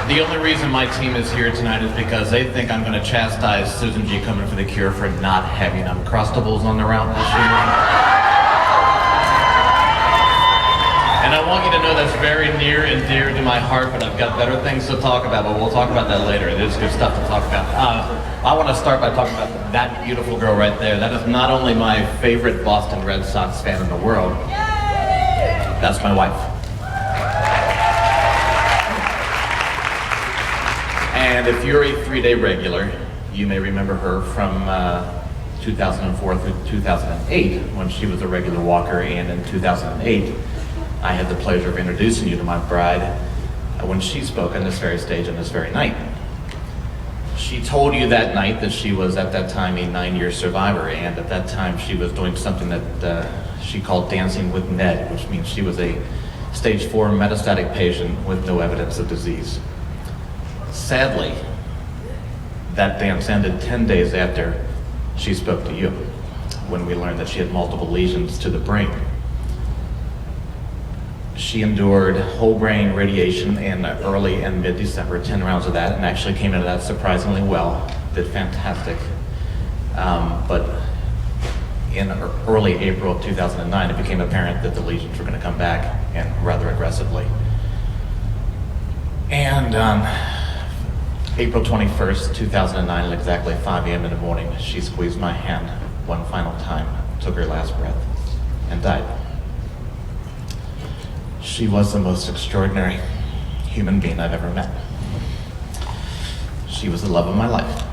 The only reason my team is here tonight is because they think I'm going to chastise Susan G. Komen for the Cure for not having Uncrustables on the route this year. And I want you to know that's very near and dear to my heart, but I've got better things to talk about, but we'll talk about that later. There's good stuff to talk about. I want to start by talking about that beautiful girl right there. That is not only my favorite Boston Red Sox fan in the world, that's my wife. And if you're a 3-day regular, you may remember her from 2004 through 2008, when she was a regular walker, and in 2008, I had the pleasure of introducing you to my bride when she spoke on this very stage on this very night. She told you that night that she was at that time a 9-year survivor, and at that time she was doing something that she called dancing with Ned, which means she was a stage 4 metastatic patient with no evidence of disease. Sadly, that dance ended 10 days after she spoke to you, when we learned that she had multiple lesions to the brain. She endured whole brain radiation in early and mid-December, 10 rounds of that, and actually came into that surprisingly well, did fantastic. But in early April of 2009, it became apparent that the lesions were going to come back, and rather aggressively. And on April 21st, 2009, at exactly 5 a.m. in the morning, she squeezed my hand one final time, took her last breath, and died. She was the most extraordinary human being I've ever met. She was the love of my life.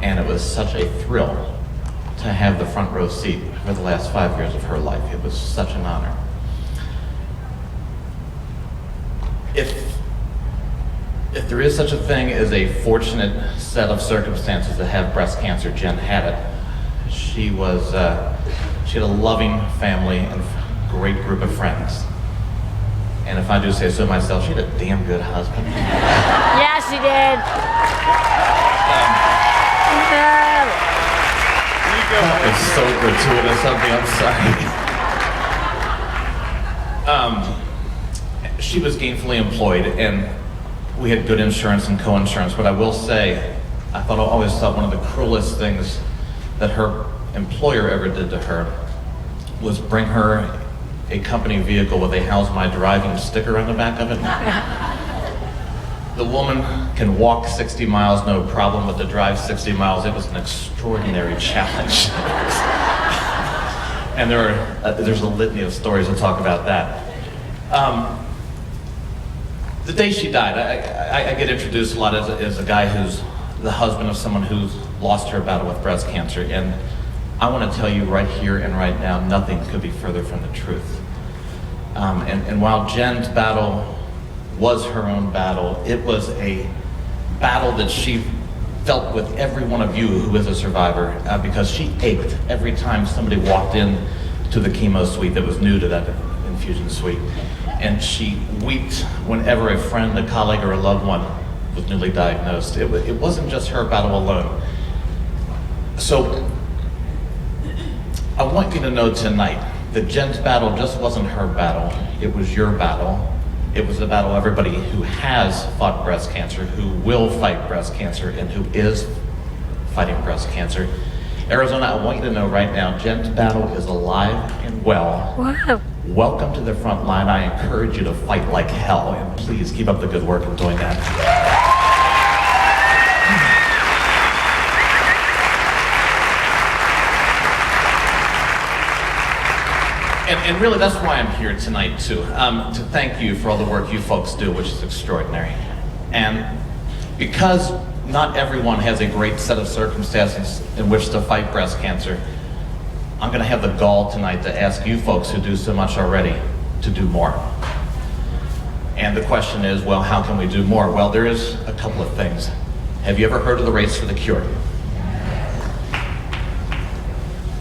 And it was such a thrill to have the front row seat for the last 5 years of her life. It was such an honor. If there is such a thing as a fortunate set of circumstances to have breast cancer, Jen had it. She had a loving family and great group of friends. And if I do say so myself, she had a damn good husband. Yeah, she did. It's so gratuitous of me, I'm sorry. She was gainfully employed, and we had good insurance and co-insurance, but I will say, I always thought one of the cruelest things that her employer ever did to her was bring her a company vehicle with a "How's My Driving" sticker on the back of it. The woman can walk 60 miles, no problem, but to drive 60 miles, it was an extraordinary challenge. And there's a litany of stories to talk about that. The day she died, I get introduced a lot as a guy who's the husband of someone who's lost her battle with breast cancer, and I want to tell you right here and right now, nothing could be further from the truth. And while Jen's battle was her own battle, it was a battle that she felt with every one of you who is a survivor, because she ached every time somebody walked in to the chemo suite that was new to that infusion suite. And she wept whenever a friend, a colleague, or a loved one was newly diagnosed. It wasn't just her battle alone. So I want you to know tonight that Jen's battle just wasn't her battle, it was your battle. It was the battle of everybody who has fought breast cancer, who will fight breast cancer, and who is fighting breast cancer. Arizona, I want you to know right now, Jen's battle is alive and well. Wow. Welcome to the front line. I encourage you to fight like hell, and please keep up the good work of doing that. And really, that's why I'm here tonight, too, to thank you for all the work you folks do, which is extraordinary. And because not everyone has a great set of circumstances in which to fight breast cancer, I'm going to have the gall tonight to ask you folks who do so much already to do more. And the question is, well, how can we do more? Well, there is a couple of things. Have you ever heard of the Race for the Cure?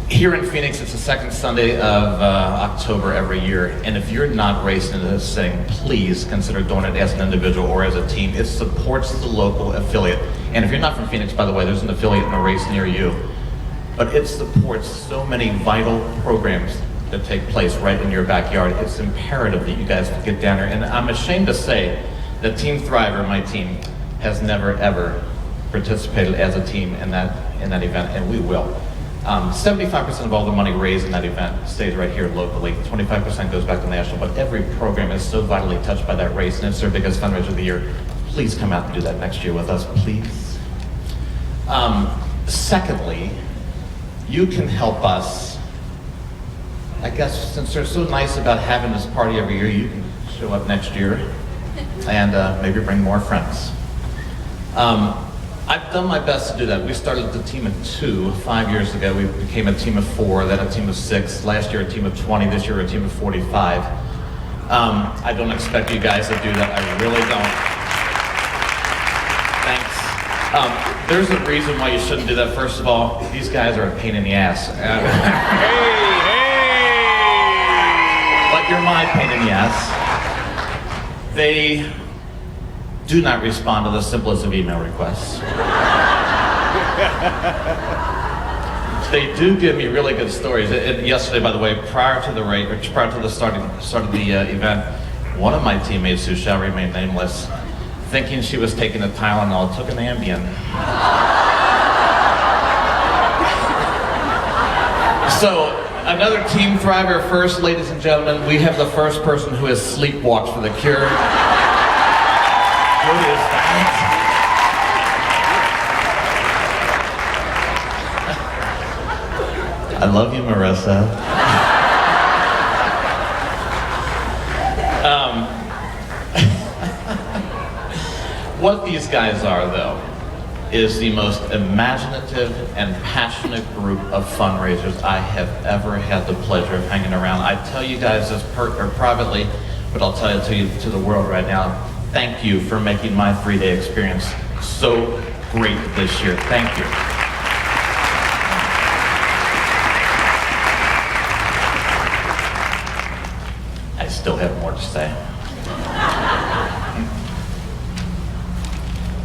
Here in Phoenix, it's the second Sunday of October every year, and if you're not racing into this thing, please consider doing it as an individual or as a team. It supports the local affiliate. And if you're not from Phoenix, by the way, there's an affiliate in a race near you. But it supports so many vital programs that take place right in your backyard. It's imperative that you guys get down there. And I'm ashamed to say The Team Thriver, my team, has never ever participated as a team in that event, and we will. 75% of all the money raised in that event stays right here locally. 25% goes back to national, but every program is so vitally touched by that race, and it's their biggest fundraiser of the year. Please come out and do that next year with us, please. Secondly, you can help us. I guess since they're so nice about having this party every year, you can show up next year and maybe bring more friends. I've done my best to do that. We started the team of 2 5 years ago. We became a team of 4, then a team of 6. Last year a team of 20, this year a team of 45. I don't expect you guys to do that, I really don't. Thanks. There's a reason why you shouldn't do that. First of all, these guys are a pain in the ass. But you're my pain in the ass. They do not respond to the simplest of email requests. They do give me really good stories. Yesterday, by the way, prior to the start of the event, one of my teammates, who shall remain nameless, thinking she was taking a Tylenol, took an Ambien. So, another Team Thriver first, ladies and gentlemen. We have the first person who has sleepwalked for the cure. Who is that? I love you, Marissa. What these guys are, though, is the most imaginative and passionate group of fundraisers I have ever had the pleasure of hanging around. I tell you guys this privately, but I'll tell it to the world right now. Thank you for making my 3-day experience so great this year. Thank you. I still have more to say.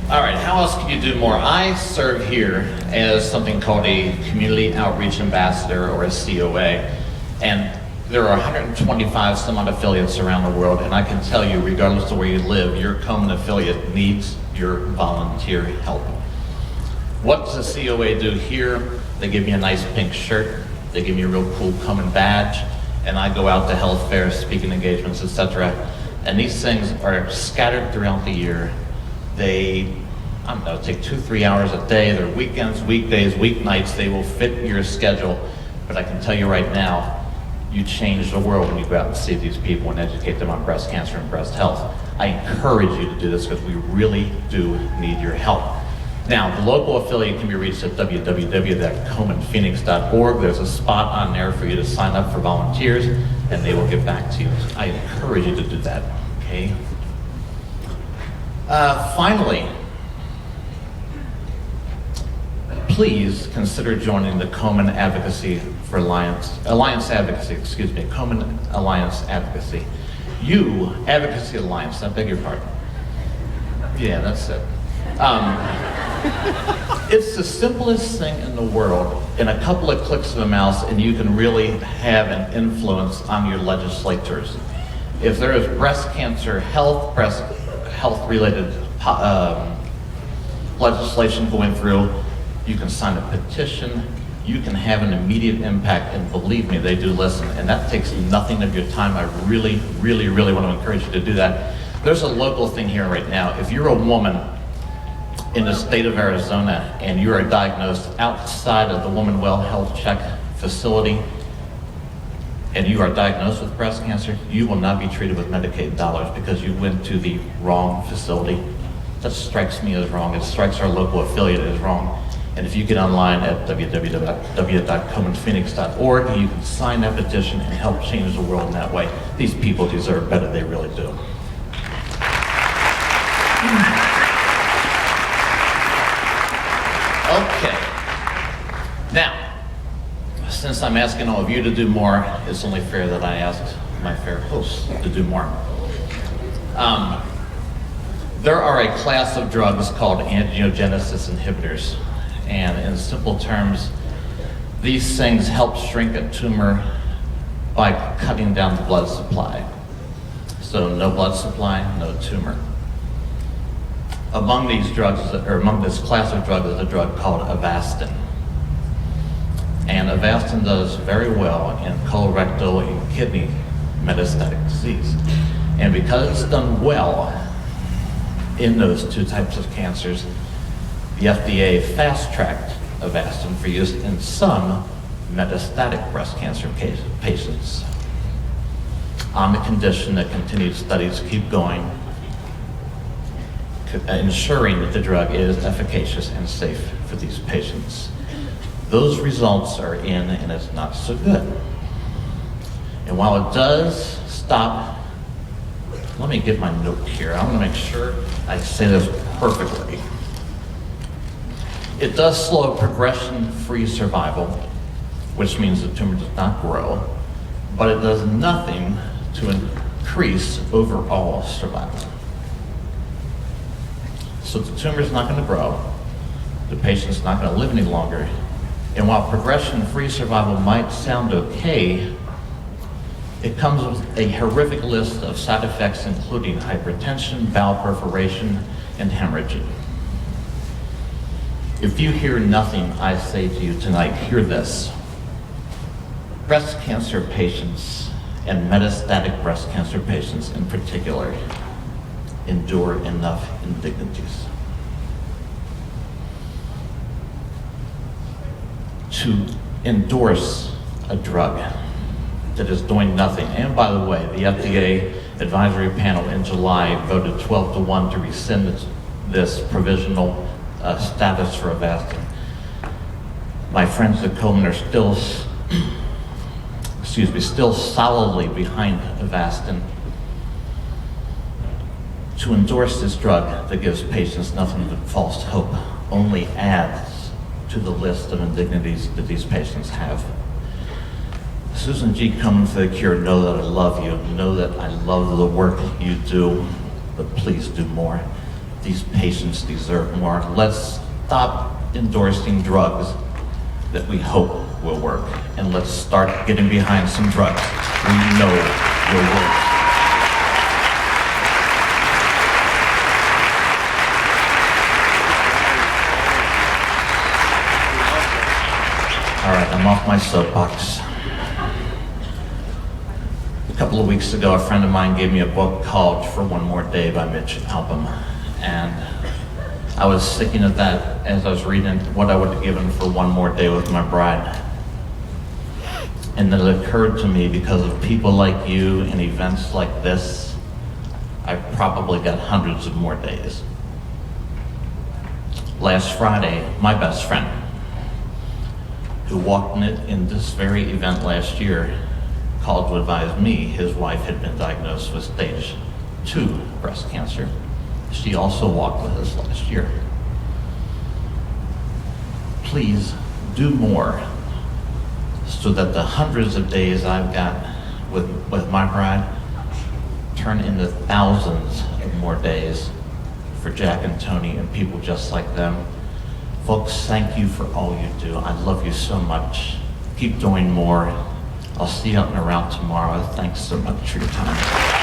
All right, how else can you do more? I serve here as something called a Community Outreach Ambassador, or a COA, and there are 125 some odd affiliates around the world, and I can tell you, regardless of where you live, your Komen affiliate needs your volunteer help. What does a COA do here? They give me a nice pink shirt, they give me a real cool Komen badge, and I go out to health fairs, speaking engagements, etc. And these things are scattered throughout the year. They, I don't know, take 2-3 hours a day. They're weekends, weekdays, weeknights. They will fit your schedule. But I can tell you right now, you change the world when you go out and see these people and educate them on breast cancer and breast health. I encourage you to do this because we really do need your help. Now, the local affiliate can be reached at www.komenphoenix.org. There's a spot on there for you to sign up for volunteers, and they will get back to you. I encourage you to do that, okay? Finally, please consider joining the Komen Advocacy for Alliance Advocacy, Komen Alliance Advocacy. Advocacy Alliance, I beg your pardon. Yeah, that's it. It's the simplest thing in the world. In a couple of clicks of a mouse, and you can really have an influence on your legislators. If there is breast cancer breast health-related legislation going through, you can sign a petition, you can have an immediate impact, and believe me, they do listen, and that takes nothing of your time. I really, really, really want to encourage you to do that. There's a local thing here right now. If you're a woman in the state of Arizona and you are diagnosed outside of the Woman Well Health Check facility, and you are diagnosed with breast cancer, you will not be treated with Medicaid dollars because you went to the wrong facility. That strikes me as wrong. It strikes our local affiliate as wrong. And if you get online at www.komenphoenix.org, you can sign that petition and help change the world in that way. These people deserve better, they really do. Okay. Now, since I'm asking all of you to do more, it's only fair that I ask my fair hosts to do more. There are a class of drugs called angiogenesis inhibitors. And in simple terms, these things help shrink a tumor by cutting down the blood supply. So no blood supply, no tumor. Among these drugs, or among this class of drugs, is a drug called Avastin. And Avastin does very well in colorectal and kidney metastatic disease. And because it's done well in those two types of cancers, the FDA fast-tracked Avastin for use in some metastatic breast cancer patients on the condition that continued studies keep going, ensuring that the drug is efficacious and safe for these patients. Those results are in, and it's not so good. And while it does stop, let me get my note here. I want to make sure I say this perfectly. It does slow progression-free survival, which means the tumor does not grow, but it does nothing to increase overall survival. So the tumor is not going to grow, the patient's not going to live any longer, and while progression-free survival might sound okay, it comes with a horrific list of side effects including hypertension, bowel perforation, and hemorrhaging. If you hear nothing I say to you tonight, hear this. Breast cancer patients, and metastatic breast cancer patients in particular, endure enough indignities to endorse a drug that is doing nothing. And by the way, the FDA advisory panel in July voted 12-1 to rescind this provisional status for Avastin. My friends at Komen are still solidly behind Avastin. To endorse this drug that gives patients nothing but false hope only adds to the list of indignities that these patients have. Susan G. Komen for the Cure, know that I love you, know that I love the work you do, but please do more. These patients deserve more. Let's stop endorsing drugs that we hope will work, and let's start getting behind some drugs we know will work. All right, I'm off my soapbox. A couple of weeks ago, a friend of mine gave me a book called For One More Day by Mitch Albom, and I was thinking of that as I was reading what I would have given for one more day with my bride. And then it occurred to me, because of people like you and events like this, I've probably got hundreds of more days. Last Friday, my best friend, who walked in this very event last year, called to advise me his wife had been diagnosed with stage 2 breast cancer. She also walked with us last year. Please do more so that the hundreds of days I've got with my bride turn into thousands of more days for Jack and Tony and people just like them. Folks, thank you for all you do. I love you so much. Keep doing more. I'll see you out and around tomorrow. Thanks so much for your time.